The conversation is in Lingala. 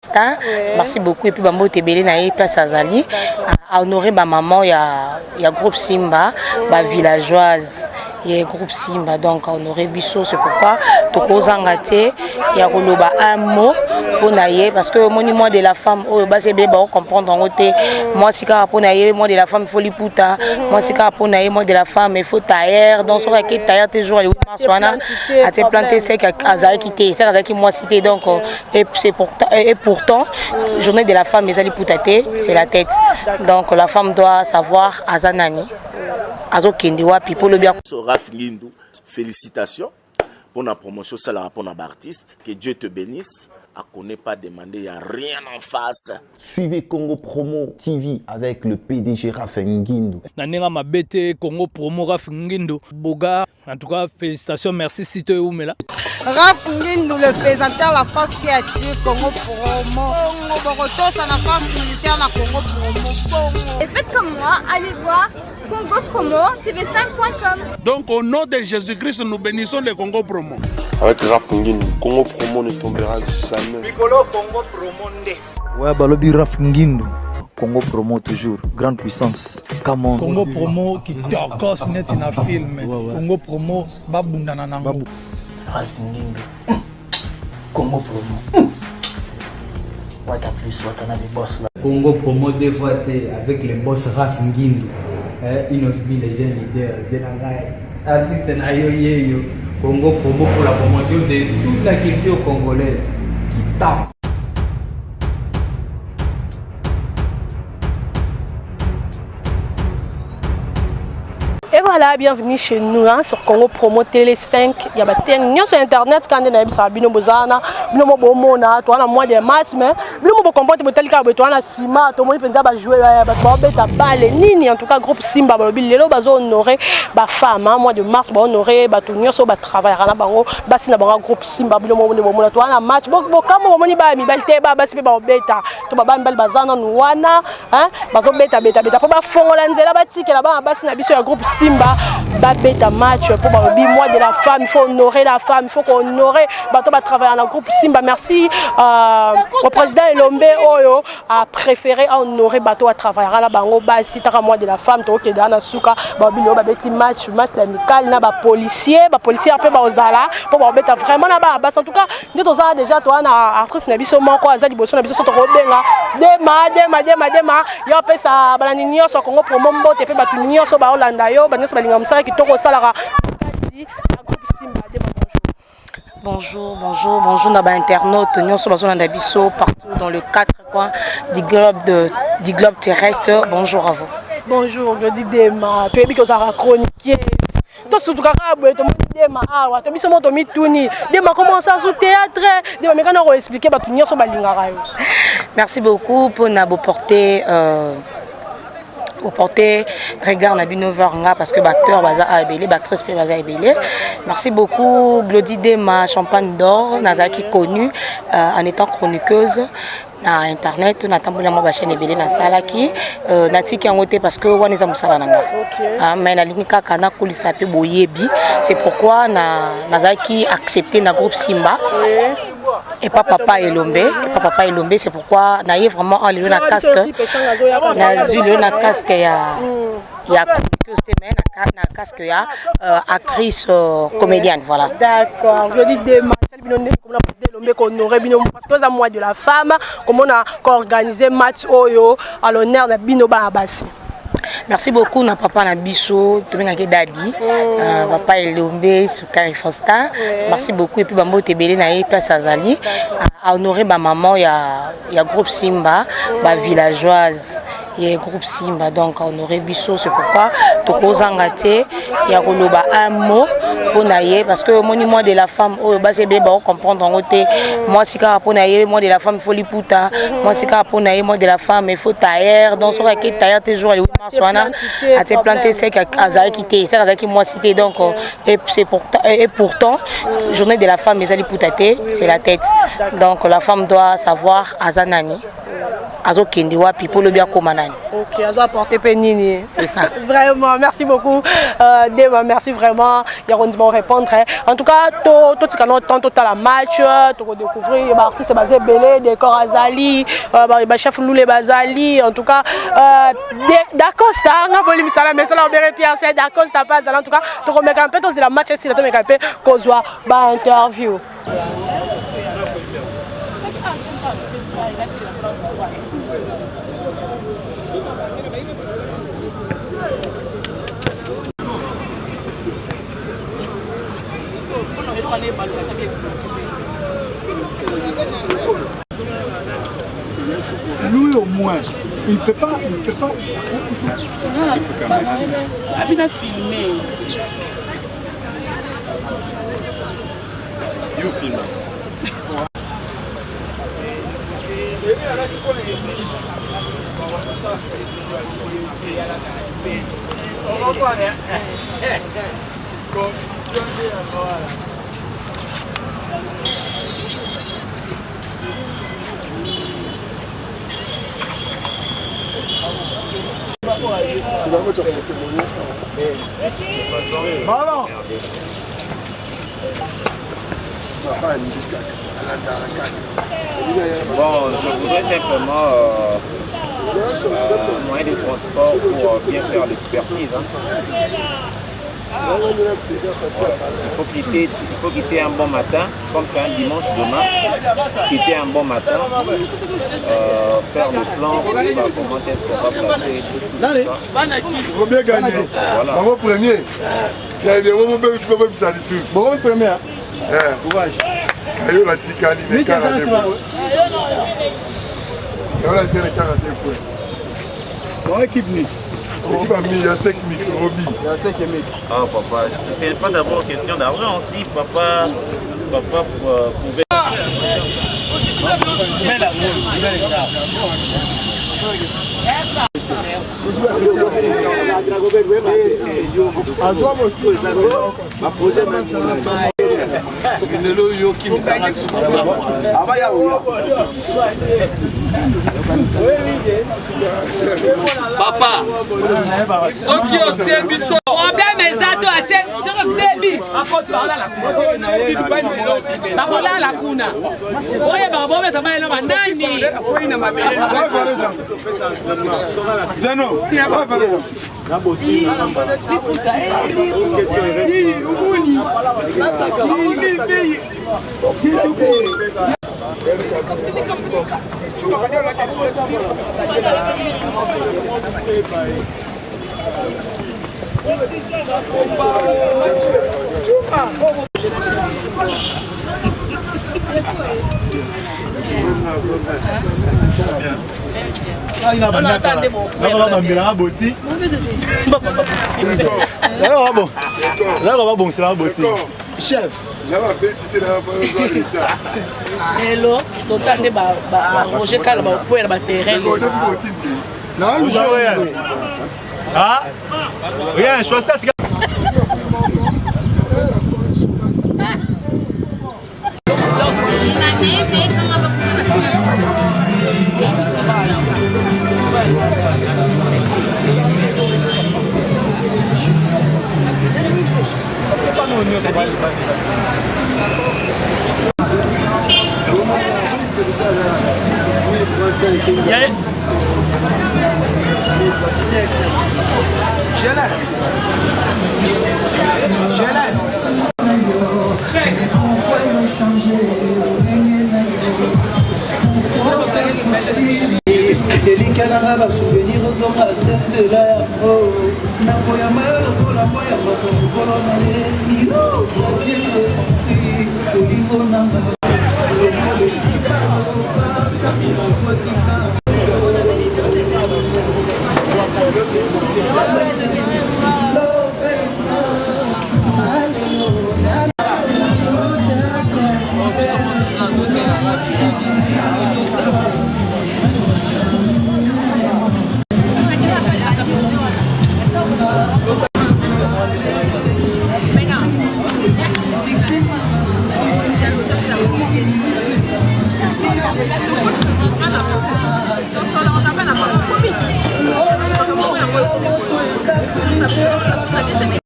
Faustin. Merci beaucoup. Et puis Bambo Tebele Naïe Place Azali. À honorer ma maman, il y a groupe Simba, ma villageoise. Il y a groupe Simba, donc à honorer Bissot. C'est pourquoi Toko Zangate, il y a un mot pour Naïe. Parce que le monument de la femme, c'est bien comprendre en côté. Moi, si pour Naïe, moi de la femme, il faut l'ipouta. Moi, si pour Naïe, moi de la femme, il faut tailler. Donc, sur laquelle tailler toujours, les 8 mars, à te planter, c'est qu'Azari quitté, c'est qu'Azari qui moi cité. Donc, et pourtant, journée de la femme, les alipoutate, c'est la tête. Donc, la femme doit savoir Azanani. Azo Kendewa, Pipo le bien. Félicitations pour la promotion, ça la rapport à l'artiste. Que Dieu te bénisse. À connaît pas demander, il n'y a rien en face. Suivez Congo Promo TV avec le PDG Raph Nguindu. Nanenga Mabete, Congo Promo Raph Nguindu. Boga, en tout cas, félicitations, merci Sito Oumela. Raph Nguindu, le présentateur la force créative Congo Promo. Boroto, ça la force militaire la Congo Promo. Et faites comme moi, allez voir Congo Promo, tv5.com. Donc au nom de Jésus-Christ, nous bénissons le Congo Promo. Avec Raph Nguindu, Congo Promo ne tombera jamais. Piccolo Congo Promo ndé. Ouais, Balobi Raph Nguindu. Congo Promo toujours, grande puissance. Come on. Congo Promo qui t'orcose net in a film. Congo Promo, babundana nango. Raph Nguindu. Congo Promo. Wata plus, wata na les boss là. Congo Promo deux fois avec les boss Raph Nguindu. Inosbi les jeunes leaders. Benangai. Artiste na yo. Congo Promo pour la promotion de toute la culture congolaise qui tape. Et voilà, bienvenue chez nous hein, sur Congo Promo Télé 5. Il y a des sur internet quand on a des bino bozana, bino bomona, toi na mois de mars mais bino bo comporte bo tel ka bo toi na sima, to moni penza ba jouer ba beta balle nini en tout cas groupe Simba ba lelo bazo honorer ba femme hein, mois de mars ba honorer ba tout nyonso ba travailler na bango ba sina bango groupe Simba bino bomona toi na match bo kamo moni ba mi balte ba sipe ba beta to ba mbal bazana wana hein bazo beta po ba fongola nzela ba tikela ba sina biso ya groupe Simba babeta match pour le mois de la femme, il faut honorer la femme, il faut honorer bateau va travailler dans le groupe Simba. Merci au président Elombe Oyo a préféré honorer bateau à travailler à la bango ba si ta mois de la femme to ke dans suka babino babeti match amical na ba policier après ba ozala pour babeta vraiment na ba en tout cas nous toza déjà toi na artiste na biso moko azali boso na biso to robenga dema yo pesa balani nyonso Congo Promo mbote pe batu nyonso ba Olanda yo Bonjour, dans internaute, nous sommes partout dans le 4 coins du globe terrestre. Bonjour à vous. Bonjour, je dis Dema, tu es bien que ça a chroniqué. Tout ce que tu as dit, Dema, tu as dit que tu as dit, Dema commence à sous théâtre, Dema, mais quand on expliquer, tu as dit. Merci beaucoup pour nous porter. Au porter regard na binoveranga parce que acteur baza abelé actrice pe baza abelé. Merci beaucoup Glody Dema Champagne d'or nazaki connue en étant chroniqueuse na internet na tambola mo ba chaîne ebelé na salaki na tiki ngote parce que wana za musala nanga mais na lingi kaka na kulisa pe boyebi c'est pourquoi nazaki accepté na groupe Simba. Et pas papa Elombe, c'est pourquoi naïe vraiment en le na casque. Na zulu na casque ya casque ya actrice comédienne voilà. D'accord. Je dis Dema parce que ça mois de la femme comment on a organisé match oyo à l'honneur de Bino Babasi. Merci beaucoup na papa na biso to benga ke dadi papa Elombe Sukari Faustin. Merci beaucoup et puis Bambo Tebele Naïe Place Azali à honorer ma maman il y a groupe Simba ma villageoise il y a groupe Simba donc à honorer biso c'est pourquoi Toko Zangate il y a koloba un mot pour Naïe parce que le monument de la femme c'est bien comprendre en côté moi si ka pour Naïe moi de la femme il faut l'ipouta moi si ka pour Naïe moi de la femme il faut tailler donc sur laquelle tailler toujours les 8 mars à te planter c'est qu'Azari quitté c'est qu'Azari qui moi cité donc et pourtant journée de la femme les alipoutate c'est la tête donc la femme doit savoir Azanani azo kende wapi pour le bien comme nani. OK, azo apporter penini. C'est ça. Vraiment, merci beaucoup. Dema, merci vraiment. Il y a répondre. En tout cas, tout ce qu'on entend tout à la match, tu vas découvrir les artistes basés belé, décor Azali, les chefs Loulé Bazali. En tout cas, d'accord ça, on a voulu ça mais ça on verra Pierre, c'est d'accord ça passe. En tout cas, tu remets un peu dans la match ici, tu mets un peu cause ba interview. Lui au moins, il ne peut pas. Il a filmé. You filme. Bon, je voudrais simplement moyen de transport pour bien faire l'expertise. Il faut quitter un bon matin, comme c'est un dimanche demain, quitter un bon matin, faire le plan, comment est-ce qu'on va placer tout ça. Il faut bien gagner. Voilà. Maman premier. Il y a des moments où tu peux même ça dessus. Bon, premier. Courage. Ayo la tikali ne 40 points. Ayo la tikali 40 points. Bon équipe ni. L'équipe a mis il y a 5 micro. Il y a 5 micro. Ah papa, c'est pas d'abord question d'argent aussi, papa pouvait. Papa, soki otie biso problème ezato atie bebi bakola la kuna oye babobeta maela manani Zeno Chef, hello, totande ba Roger Kala ba poera ba terrain. Ah, rien, je suis ça. Délicat va souvenir aux embrasseurs de la peau. Napoya mère, la moya,